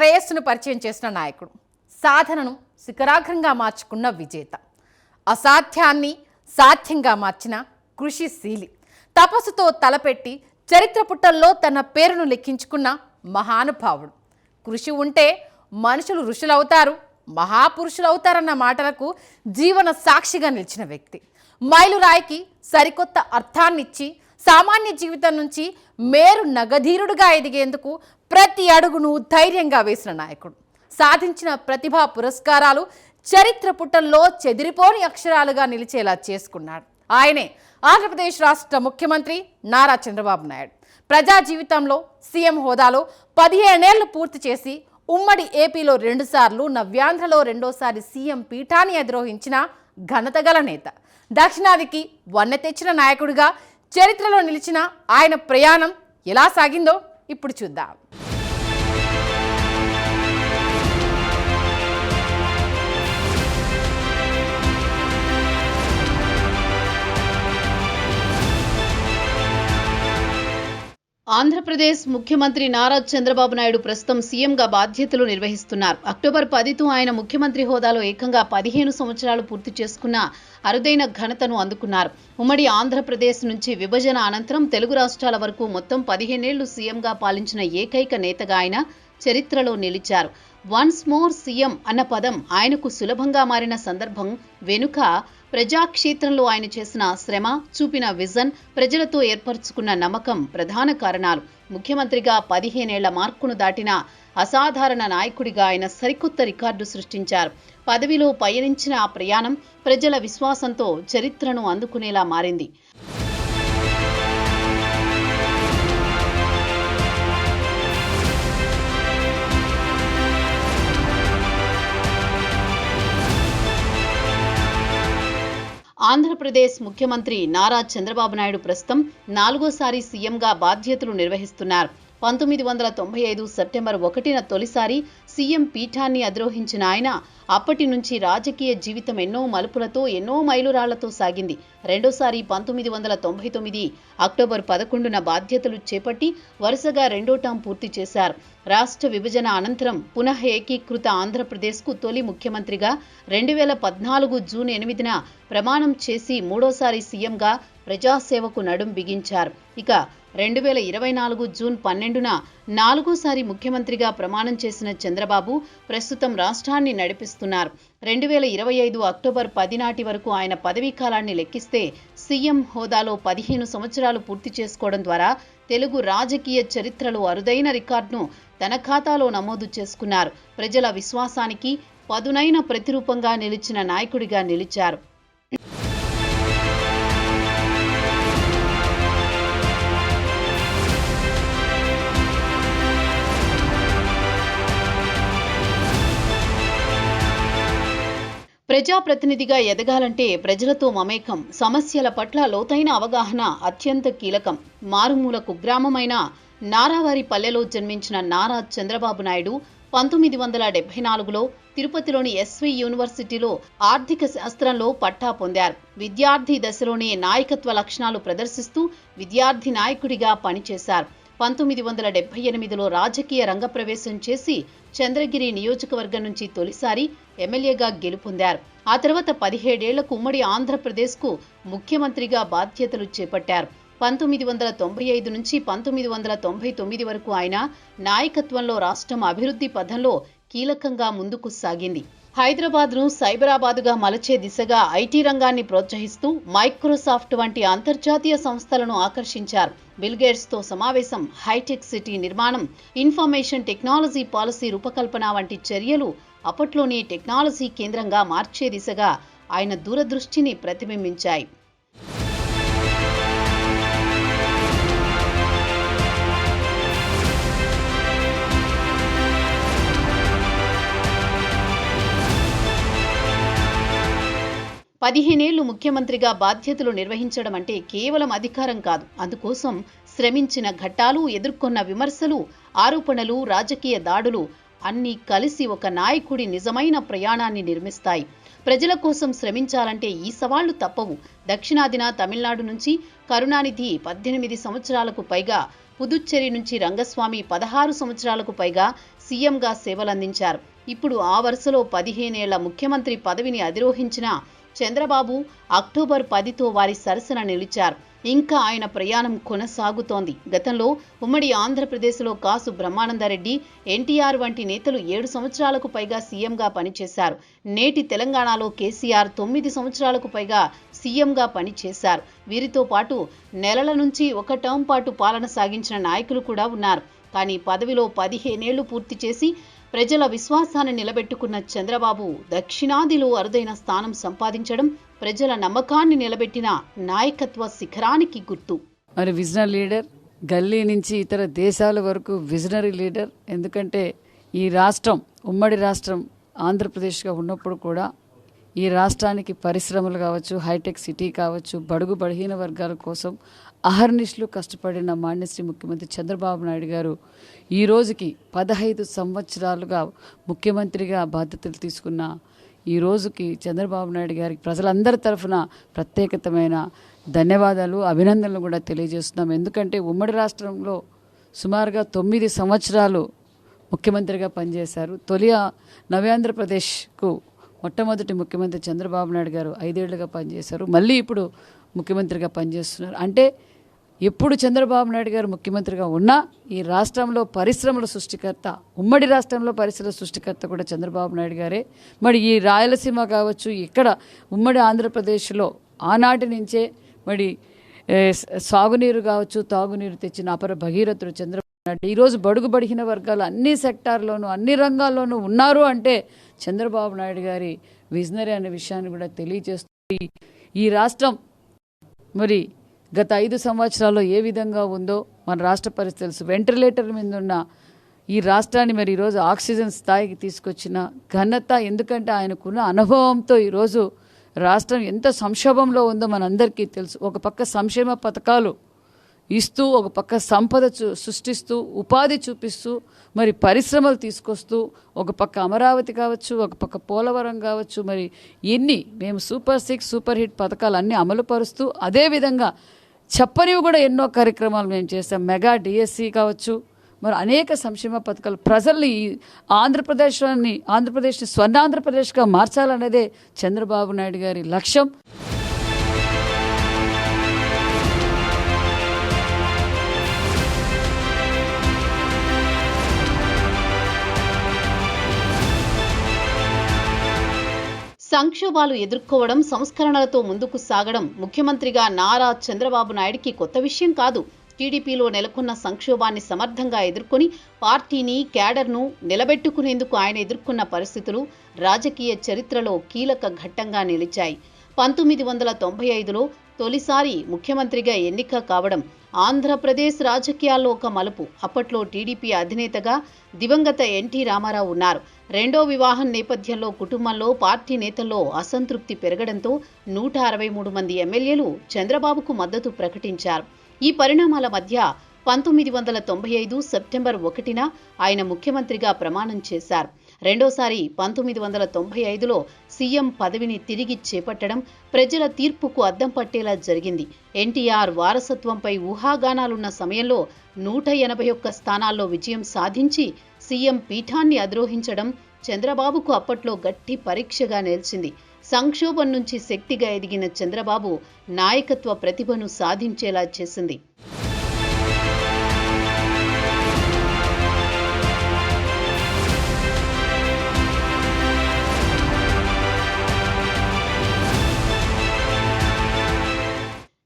శ్రేయస్సును పరిచయం చేసిన నాయకుడు, సాధనను శిఖరాగ్రంగా మార్చుకున్న విజేత, అసాధ్యాన్ని సాధ్యంగా మార్చిన కృషిశీలి, తపస్సుతో తలపెట్టి చరిత్ర పుటల్లో తన పేరును లెక్కించుకున్న మహానుభావుడు. కృషి ఉంటే మనుషులు ఋషులవుతారు, మహాపురుషులవుతారన్న మాటలకు జీవన సాక్షిగా నిలిచిన వ్యక్తి. మైలురాయికి సరికొత్త అర్థాన్నిచ్చి సామాన్య జీవితం నుంచి మేరు నగధీరుడుగా ఎదిగేందుకు ప్రతి అడుగును ధైర్యంగా వేసిన నాయకుడు. సాధించిన ప్రతిభా పురస్కారాలు చరిత్ర పుటల్లో చెదిరిపోని అక్షరాలుగా నిలిచేలా చేసుకున్నాడు. ఆయనే ఆంధ్రప్రదేశ్ రాష్ట్ర ముఖ్యమంత్రి నారా చంద్రబాబు నాయుడు. ప్రజా జీవితంలో సీఎం హోదాలో 15 ఏళ్లు పూర్తి చేసి ఉమ్మడి ఏపీలో 2 సార్లు, నవ్యాంధ్రలో 2వ సీఎం పీఠాన్ని అధిరోహించిన ఘనత గల నేత. దక్షిణాదికి వన్నె తెచ్చిన నాయకుడిగా చరిత్రలో నిలిచిన ఆయన ప్రయాణం ఎలా సాగిందో ఇప్పుడు చూద్దాం. ఆంధ్రప్రదేశ్ ముఖ్యమంత్రి నారా చంద్రబాబు నాయుడు ప్రస్తుతం సీఎంగా బాధ్యతలు నిర్వహిస్తున్నారు. అక్టోబర్ 10తో ఆయన ముఖ్యమంత్రి హోదాలో ఏకంగా 15 సంవత్సరాలు పూర్తి చేసుకున్న అరుదైన ఘనతను అందుకున్నారు. ఉమ్మడి ఆంధ్రప్రదేశ్ నుంచి విభజన అనంతరం తెలుగు రాష్ట్రాల వరకు మొత్తం 15 ఏళ్లు సీఎంగా పాలించిన ఏకైక నేతగా ఆయన చరిత్రలో నిలిచారు. వన్స్ మోర్ సీఎం అన్న పదం ఆయనకు సులభంగా మారిన సందర్భం వెనుక ప్రజాక్షేత్రంలో ఆయన చేసిన శ్రమ, చూపిన విజన్, ప్రజలతో ఏర్పరచుకున్న నమ్మకం ప్రధాన కారణాలు. ముఖ్యమంత్రిగా 15 ఏళ్ల మార్కును దాటిన అసాధారణ నాయకుడిగా ఆయన సరికొత్త రికార్డు సృష్టించారు. పదవిలో పయనించిన ఆ ప్రయాణం ప్రజల విశ్వాసంతో చరిత్రను అందుకునేలా మారింది. ఆంధ్రప్రదేశ్ ముఖ్యమంత్రి నారా చంద్రబాబు నాయుడు ప్రస్తుతం 4వసారి సీఎంగా బాధ్యతలు నిర్వహిస్తున్నారు. 1995 సెప్టెంబర్ 1న తొలిసారి సీఎం పీఠాన్ని అధిరోహించిన ఆయన అప్పటి నుంచి రాజకీయ జీవితం ఎన్నో మలుపులతో, ఎన్నో మైలురాళ్లతో సాగింది. రెండోసారి 1999 అక్టోబర్ 11న బాధ్యతలు చేపట్టి వరుసగా 2వ టర్మ్ పూర్తి చేశారు. రాష్ట్ర విభజన అనంతరం పునః ఏకీకృత ఆంధ్రప్రదేశ్కు తొలి ముఖ్యమంత్రిగా 2014 జూన్ 8న ప్రమాణం చేసి 3వసారి సీఎంగా ప్రజాసేవకు నడుం బిగించారు. ఇక 2024 జూన్ 12న 4వసారి ముఖ్యమంత్రిగా ప్రమాణం చేసిన చంద్రబాబు ప్రస్తుతం రాష్ట్రాన్ని నడిపిస్తున్నారు. 2025 అక్టోబర్ 10 నాటి వరకు ఆయన పదవీ కాలాన్ని లెక్కిస్తే సీఎం హోదాలో 15 సంవత్సరాలు పూర్తి చేసుకోవడం ద్వారా తెలుగు రాజకీయ చరిత్రలో అరుదైన రికార్డును తన ఖాతాలో నమోదు చేసుకున్నారు. ప్రజల విశ్వాసానికి పదునైన ప్రతిరూపంగా నిలిచిన నాయకుడిగా నిలిచారు. ప్రజాప్రతినిధిగా ఎదగాలంటే ప్రజలతో మమేకం, సమస్యల పట్ల లోతైన అవగాహన అత్యంత కీలకం. మారుమూల కుగ్రామమైన నారావారి పల్లెలో జన్మించిన నారా చంద్రబాబు నాయుడు 1974లో తిరుపతిలోని ఎస్వి యూనివర్సిటీలో ఆర్థిక శాస్త్రంలో పట్టా పొందారు. విద్యార్థి దశలోనే నాయకత్వ లక్షణాలు ప్రదర్శిస్తూ విద్యార్థి నాయకుడిగా పనిచేశారు. 1978లో రాజకీయ రంగప్రవేశం చేసి చంద్రగిరి నియోజకవర్గం నుంచి తొలిసారి ఎమ్మెల్యేగా గెలుపొందారు. ఆ తర్వాత 17 ఏళ్లకు ఉమ్మడి ఆంధ్రప్రదేశ్కు ముఖ్యమంత్రిగా బాధ్యతలు చేపట్టారు. 1995 నుంచి 1999 వరకు ఆయన నాయకత్వంలో రాష్ట్రం అభివృద్ధి పథంలో కీలకంగా ముందుకు సాగింది. హైదరాబాద్ను సైబరాబాదుగా మలచే దిశగా ఐటీ రంగాన్ని ప్రోత్సహిస్తూ మైక్రోసాఫ్ట్ వంటి అంతర్జాతీయ సంస్థలను ఆకర్షించారు. బిల్ గేట్స్తో సమావేశం, హైటెక్ సిటీ నిర్మాణం, ఇన్ఫర్మేషన్ టెక్నాలజీ పాలసీ రూపకల్పన వంటి చర్యలు అప్పట్లోనే టెక్నాలజీ కేంద్రంగా మార్చే దిశగా ఆయన దూరదృష్టిని ప్రతిబింబించాయి. పదిహేనేళ్లు ముఖ్యమంత్రిగా బాధ్యతలు నిర్వహించడం అంటే కేవలం అధికారం కాదు. అందుకోసం శ్రమించిన ఘట్టాలు, ఎదుర్కొన్న విమర్శలు, ఆరోపణలు, రాజకీయ దాడులు అన్నీ కలిసి ఒక నాయకుడి నిజమైన ప్రయాణాన్ని నిర్మిస్తాయి. ప్రజల కోసం శ్రమించాలంటే ఈ సవాళ్లు తప్పవు. దక్షిణాదిన తమిళనాడు నుంచి కరుణానిధి 18 సంవత్సరాలకు పైగా, పుదుచ్చేరి నుంచి రంగస్వామి 16 సంవత్సరాలకు పైగా సీఎంగా సేవలందించారు. ఇప్పుడు ఆ వరుసలో 15 ఏళ్ల ముఖ్యమంత్రి పదవిని అధిరోహించిన చంద్రబాబు అక్టోబర్ 10తో వారి సరసన నిలిచారు. ఇంకా ఆయన ప్రయాణం కొనసాగుతోంది. గతంలో ఉమ్మడి ఆంధ్రప్రదేశ్లో కాసు బ్రహ్మానందరెడ్డి, ఎన్టీఆర్ వంటి నేతలు 7 సంవత్సరాలకు పైగా సీఎంగా పనిచేశారు. నేటి తెలంగాణలో కేసీఆర్ 9 సంవత్సరాలకు పైగా సీఎంగా పనిచేశారు. వీరితో పాటు నెలల నుంచి ఒక టర్మ్ పాటు పాలన సాగించిన నాయకులు కూడా ఉన్నారు. కానీ పదవిలో 15 ఏళ్లు పూర్తి చేసి ప్రజల విశ్వాసాన్ని నిలబెట్టుకున్న చంద్రబాబు దక్షిణాదిలో అరుదైన స్థానం సంపాదించడం ప్రజల నమ్మకాన్ని నిలబెట్టిన నాయకత్వ శిఖరానికి గుర్తు. మరి విజనరీ లీడర్, గల్లీ నుంచి ఇతర దేశాల వరకు విజనరీ లీడర్. ఎందుకంటే ఈ రాష్ట్రం ఉమ్మడి రాష్ట్రం ఆంధ్రప్రదేశ్గా ఉన్నప్పుడు కూడా ఈ రాష్ట్రానికి పరిశ్రమలు కావచ్చు, హైటెక్ సిటీ కావచ్చు, బడుగు బలహీన వర్గాల కోసం అహర్నిశలు కష్టపడిన మాన్యశ్రీ ముఖ్యమంత్రి చంద్రబాబు నాయుడు గారు ఈ రోజుకి 15 సంవత్సరాలుగా ముఖ్యమంత్రిగా బాధ్యతలు తీసుకున్న ఈ రోజుకి చంద్రబాబు నాయుడు గారికి ప్రజలందరి తరఫున ప్రత్యేకమైన ధన్యవాదాలు, అభినందనలు కూడా తెలియజేస్తున్నాం. ఎందుకంటే ఉమ్మడి రాష్ట్రంలో సుమారుగా 9 సంవత్సరాలు ముఖ్యమంత్రిగా పనిచేశారు. తొలి నవ్యాంధ్రప్రదేశ్కు మొట్టమొదటి ముఖ్యమంత్రి చంద్రబాబు నాయుడు గారు 5 ఏళ్లుగా పనిచేశారు. మళ్ళీ ఇప్పుడు ముఖ్యమంత్రిగా పనిచేస్తున్నారు. అంటే ఎప్పుడు చంద్రబాబు నాయుడు గారు ముఖ్యమంత్రిగా ఉన్నా ఈ రాష్ట్రంలో పరిశ్రమల సృష్టికర్త, ఉమ్మడి రాష్ట్రంలో పరిశ్రమల సృష్టికర్త కూడా చంద్రబాబు నాయుడు గారే. మరి ఈ రాయలసీమ కావచ్చు, ఇక్కడ ఉమ్మడి ఆంధ్రప్రదేశ్లో ఆనాటి నుంచే మరి సాగునీరు కావచ్చు, తాగునీరు తెచ్చిన అపర భగీరథుడు చంద్రబాబు నాయుడు. ఈరోజు బడుగు బడిగిన వర్గాలు అన్ని సెక్టార్లోనూ అన్ని రంగాల్లోనూ ఉన్నారు అంటే చంద్రబాబు నాయుడు గారి విజనరీ అనే విషయాన్ని కూడా తెలియజేస్తుంది. ఈ రాష్ట్రం మరి గత 5 సంవత్సరాల్లో ఏ విధంగా ఉందో మన రాష్ట్ర పరిస్థితి తెలుసు. వెంటిలేటర్ మీద ఉన్న ఈ రాష్ట్రాన్ని మరి ఈరోజు ఆక్సిజన్ స్థాయికి తీసుకొచ్చిన ఘనత, ఎందుకంటే ఆయనకున్న అనుభవంతో ఈరోజు రాష్ట్రం ఎంత సంక్షోభంలో ఉందో మనందరికీ తెలుసు. ఒక పక్క సంక్షేమ పథకాలు ఇస్తూ, ఒక పక్క సంపద సృష్టిస్తూ, ఉపాధి చూపిస్తూ, మరి పరిశ్రమలు తీసుకొస్తూ, ఒక పక్క అమరావతి కావచ్చు, ఒక పక్క పోలవరం కావచ్చు, మరి ఎన్ని మేము సూపర్ 6 సూపర్ హిట్ పథకాలు అన్నీ అమలు పరుస్తూ, అదేవిధంగా చెప్పనివి కూడా ఎన్నో కార్యక్రమాలు మేము చేస్తాం. మెగా డిఎస్సి కావచ్చు, మరి అనేక సంక్షేమ పథకాలు ప్రజల్ని ఆంధ్రప్రదేశ్ని స్వర్ణాంధ్రప్రదేశ్గా మార్చాలనేదే చంద్రబాబు నాయుడు గారి లక్ష్యం. సంక్షోభాలు ఎదుర్కోవడం, సంస్కరణలతో ముందుకు సాగడం ముఖ్యమంత్రిగా నారా చంద్రబాబు నాయుడికి కొత్త విషయం కాదు. టీడీపీలో నెలకొన్న సంక్షోభాన్ని సమర్థంగా ఎదుర్కొని పార్టీని, క్యాడర్ను నిలబెట్టుకునేందుకు ఆయన ఎదుర్కొన్న పరిస్థితులు రాజకీయ చరిత్రలో కీలక ఘట్టంగా నిలిచాయి. 1995లో తొలిసారి ముఖ్యమంత్రిగా ఎన్నిక కావడం ఆంధ్రప్రదేశ్ రాజకీయాల్లో ఒక మలుపు. అప్పట్లో టీడీపీ అధినేతగా దివంగత ఎన్టీ రామారావు ఉన్నారు. రెండో వివాహం నేపథ్యంలో కుటుంబంలో, పార్టీ నేతల్లో అసంతృప్తి పెరగడంతో 163 మంది ఎమ్మెల్యేలు చంద్రబాబుకు మద్దతు ప్రకటించారు. ఈ పరిణామాల మధ్య 1995 సెప్టెంబర్ 1న ఆయన ముఖ్యమంత్రిగా ప్రమాణం చేశారు. రెండోసారి 1995లో సీఎం పదవిని తిరిగి చేపట్టడం ప్రజల తీర్పుకు అద్దం పట్టేలా జరిగింది. ఎన్టీఆర్ వారసత్వంపై ఊహాగానాలున్న సమయంలో 181 స్థానాల్లో విజయం సాధించి సీఎం పీఠాన్ని అధిరోహించడం చంద్రబాబుకు అప్పట్లో గట్టి పరీక్షగా నిలిచింది. సంక్షోభం నుంచి శక్తిగా ఎదిగిన చంద్రబాబు నాయకత్వ ప్రతిభను సాధించేలా చేసింది.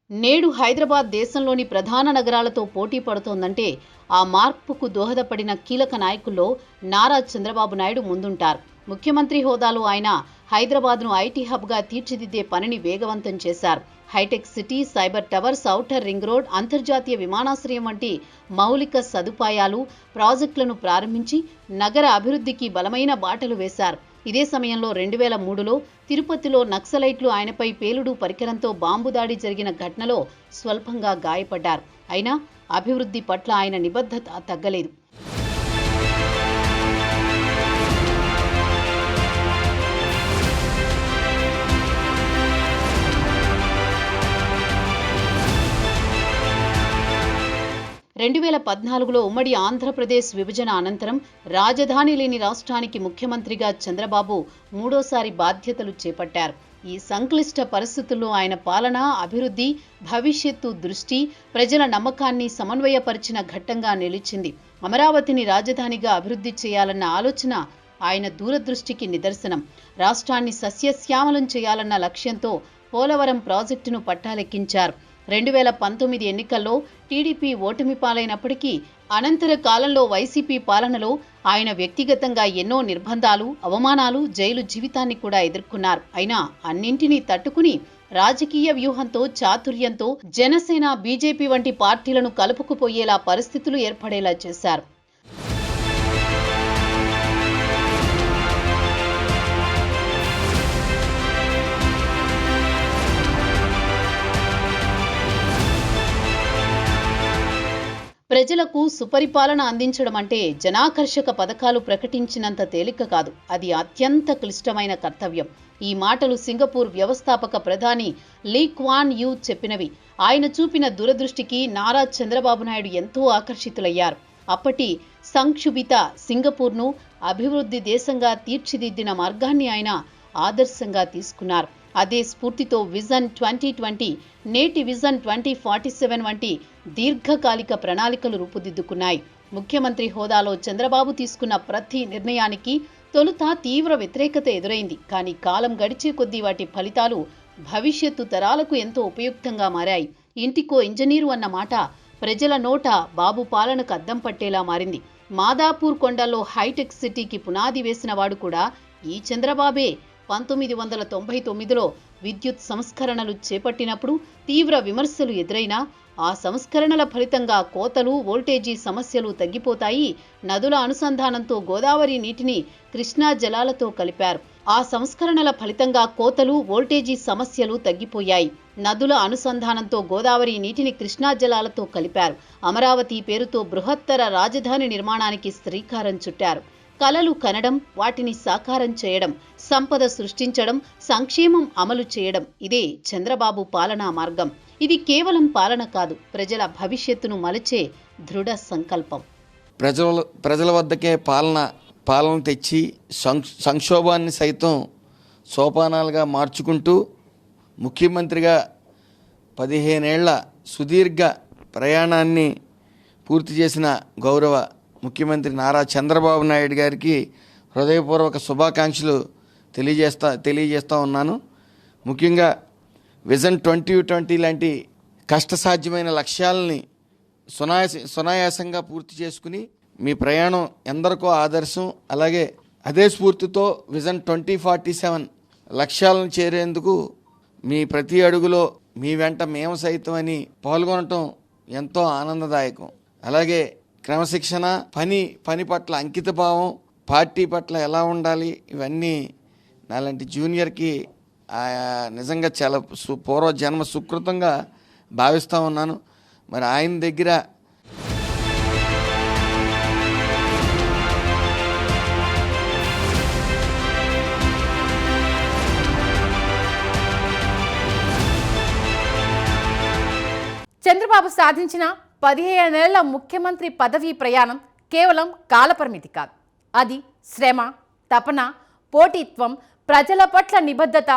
నేడు హైదరాబాద్ దేశంలోని ప్రధాన నగరాలతో పోటీ పడుతోందంటే ఆ మార్పుకు దోహదపడిన కీలక నాయకుల్లో నారా చంద్రబాబు నాయుడు ముందుంటారు. ముఖ్యమంత్రి హోదాలో ఆయన హైదరాబాద్ను ఐటీ హబ్గా తీర్చిదిద్దే పనిని వేగవంతం చేశారు. హైటెక్ City, cyber towers, outer ring road, అంతర్జాతీయ విమానాశ్రయం వంటి మౌలిక సదుపాయాలు, ప్రాజెక్టులను ప్రారంభించి నగర అభివృద్ధికి బలమైన బాటలు వేశారు. ఇదే సమయంలో 2003లో తిరుపతిలో నక్సలైట్లు ఆయనపై పేలుడు పరికరంతో బాంబు దాడి జరిగిన ఘటనలో స్వల్పంగా గాయపడ్డారు. అయినా అభివృద్ధి పట్ల ఆయన నిబద్ధత తగ్గలేదు. 2014లో ఉమ్మడి ఆంధ్రప్రదేశ్ విభజన అనంతరం రాజధాని లేని రాష్ట్రానికి ముఖ్యమంత్రిగా చంద్రబాబు మూడోసారి బాధ్యతలు చేపట్టారు. ఈ సంక్లిష్ట పరిస్థితుల్లో ఆయన పాలన, అభివృద్ధి, భవిష్యత్తు దృష్టి, ప్రజల నమ్మకాన్ని సమన్వయపరిచిన ఘట్టంగా నిలిచింది. అమరావతిని రాజధానిగా అభివృద్ధి చేయాలన్న ఆలోచన ఆయన దూరదృష్టికి నిదర్శనం. రాష్ట్రాన్ని సస్యశ్యామలం చేయాలన్న లక్ష్యంతో పోలవరం ప్రాజెక్టును పట్టాలెక్కించారు. 2019 ఎన్నికల్లో టీడీపీ ఓటమి పాలైనప్పటికీ అనంతర కాలంలో వైసీపీ పాలనలో ఆయన వ్యక్తిగతంగా ఎన్నో నిర్బంధాలు, అవమానాలు, జైలు జీవితాన్ని కూడా ఎదుర్కొన్నారు. అయినా అన్నింటినీ తట్టుకుని రాజకీయ వ్యూహంతో, చాతుర్యంతో జనసేన, బీజేపీ వంటి పార్టీలను కలుపుకుపోయేలా పరిస్థితులు ఏర్పడేలా చేశారు. ప్రజలకు సుపరిపాలన అందించడం అంటే జనాకర్షక పథకాలు ప్రకటించినంత తేలిక కాదు. అది అత్యంత క్లిష్టమైన కర్తవ్యం. ఈ మాటలు సింగపూర్ వ్యవస్థాపక ప్రధాని లీ క్వాన్ యూ చెప్పినవి. ఆయన చూపిన దూరదృష్టికి నారా చంద్రబాబు నాయుడు ఎంతో ఆకర్షితులయ్యారు. అప్పటి సంక్షుభిత సింగపూర్ను అభివృద్ధి దేశంగా తీర్చిదిద్దిన మార్గాన్ని ఆయన ఆదర్శంగా తీసుకున్నారు. అదే స్ఫూర్తితో విజన్ 2020, నేటి విజన్ 2047 వంటి దీర్ఘకాలిక ప్రణాళికలు రూపుదిద్దుకున్నాయి. ముఖ్యమంత్రి హోదాలో చంద్రబాబు తీసుకున్న ప్రతి నిర్ణయానికి తొలుత తీవ్ర వ్యతిరేకత ఎదురైంది. కానీ కాలం గడిచే కొద్దీ వాటి ఫలితాలు భవిష్యత్తు తరాలకు ఎంతో ఉపయుక్తంగా మారాయి. ఇంటికో ఇంజనీరు అన్న మాట ప్రజల నోట బాబు పాలనకు అద్దం పట్టేలా మారింది. మాదాపూర్ కొండల్లో హైటెక్ సిటీకి పునాది వేసిన వాడు కూడా ఈ చంద్రబాబే. 1999లో విద్యుత్ సంస్కరణలు చేపట్టినప్పుడు తీవ్ర విమర్శలు ఎదురైనా ఆ సంస్కరణల ఫలితంగా కోతలు, వోల్టేజీ సమస్యలు తగ్గిపోతాయి. నదుల అనుసంధానంతో గోదావరి నీటిని కృష్ణా జలాలతో కలిపారు. ఆ సంస్కరణల ఫలితంగా కోతలు, వోల్టేజీ సమస్యలు తగ్గిపోయాయి. నదుల అనుసంధానంతో గోదావరి నీటిని కృష్ణా జలాలతో కలిపారు. అమరావతి పేరుతో బృహత్తర రాజధాని నిర్మాణానికి శ్రీకారం చుట్టారు. కలలు కనడం, వాటిని సాకారం చేయడం, సంపద సృష్టించడం, సంక్షేమం అమలు చేయడం, ఇదే చంద్రబాబు పాలనా మార్గం. ఇది కేవలం పాలన కాదు, ప్రజల భవిష్యత్తును మలచే దృఢ సంకల్పం. ప్రజల వద్దకే పాలన తెచ్చి సంక్షోభాన్ని సైతం సోపానాలుగా మార్చుకుంటూ ముఖ్యమంత్రిగా 15 ఏళ్ల సుదీర్ఘ ప్రయాణాన్ని పూర్తి చేసిన గౌరవ ముఖ్యమంత్రి నారా చంద్రబాబు నాయుడు గారికి హృదయపూర్వక శుభాకాంక్షలు తెలియజేస్తూ ఉన్నాను. ముఖ్యంగా విజన్ 2020 లాంటి కష్టసాధ్యమైన లక్ష్యాలని సునాయాసంగా పూర్తి చేసుకుని మీ ప్రయాణం ఎందరికో ఆదర్శం. అలాగే అదే స్ఫూర్తితో విజన్ 2047 లక్ష్యాలను చేరేందుకు మీ ప్రతి అడుగులో మీ వెంట మేము సైతం అని పాల్గొనటం ఎంతో ఆనందదాయకం. అలాగే క్రమశిక్షణ, పని పట్ల అంకితభావం, పార్టీ పట్ల ఎలా ఉండాలి, ఇవన్నీ నాలాంటి జూనియర్కి నిజంగా చాలా పూర్వజన్మ సుకృతంగా భావిస్తూ ఉన్నాను. మరి ఆయన దగ్గర చంద్రబాబు సాధించిన 15 ఏళ్ల ముఖ్యమంత్రి పదవీ ప్రయాణం కేవలం కాలపరిమితి కాదు. అది శ్రమ, తపన, పోటీత్వం, ప్రజల పట్ల నిబద్ధత,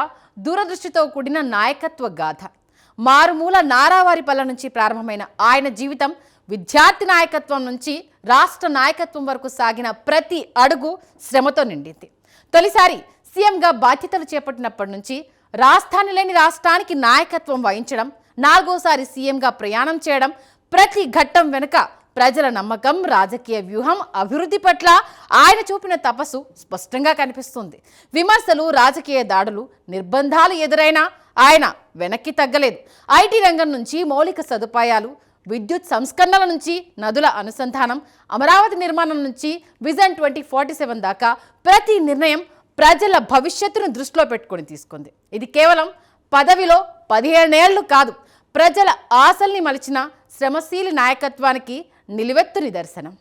దూరదృష్టితో కూడిన నాయకత్వ గాథ. మారుమూల నారావారిపల్లె నుంచి ప్రారంభమైన ఆయన జీవితం విద్యార్థి నాయకత్వం నుంచి రాష్ట్ర నాయకత్వం వరకు సాగిన ప్రతి అడుగు శ్రమతో నిండింది. తొలిసారి సీఎంగా బాధ్యతలు చేపట్టినప్పటి నుంచి రాజధాని లేని రాష్ట్రానికి నాయకత్వం వహించడం, 4వసారి సీఎంగా ప్రయాణం చేయడం, ప్రతి ఘట్టం వెనుక ప్రజల నమ్మకం, రాజకీయ వ్యూహం, అభివృద్ధి పట్ల ఆయన చూపిన తపస్సు స్పష్టంగా కనిపిస్తుంది. విమర్శలు, రాజకీయ దాడులు, నిర్బంధాలు ఎదురైనా ఆయన వెనక్కి తగ్గలేదు. ఐటీ రంగం నుంచి మౌలిక సదుపాయాలు, విద్యుత్ సంస్కరణల నుంచి నదుల అనుసంధానం, అమరావతి నిర్మాణం నుంచి విజన్ 2047 దాకా ప్రతి నిర్ణయం ప్రజల భవిష్యత్తును దృష్టిలో పెట్టుకొని తీసుకుంది. ఇది కేవలం పదవిలో 15 ఏళ్లు కాదు, ప్రజల ఆశల్ని మలిచిన శ్రమశీలి నాయకత్వానికి నిలువెత్తు నిదర్శనం.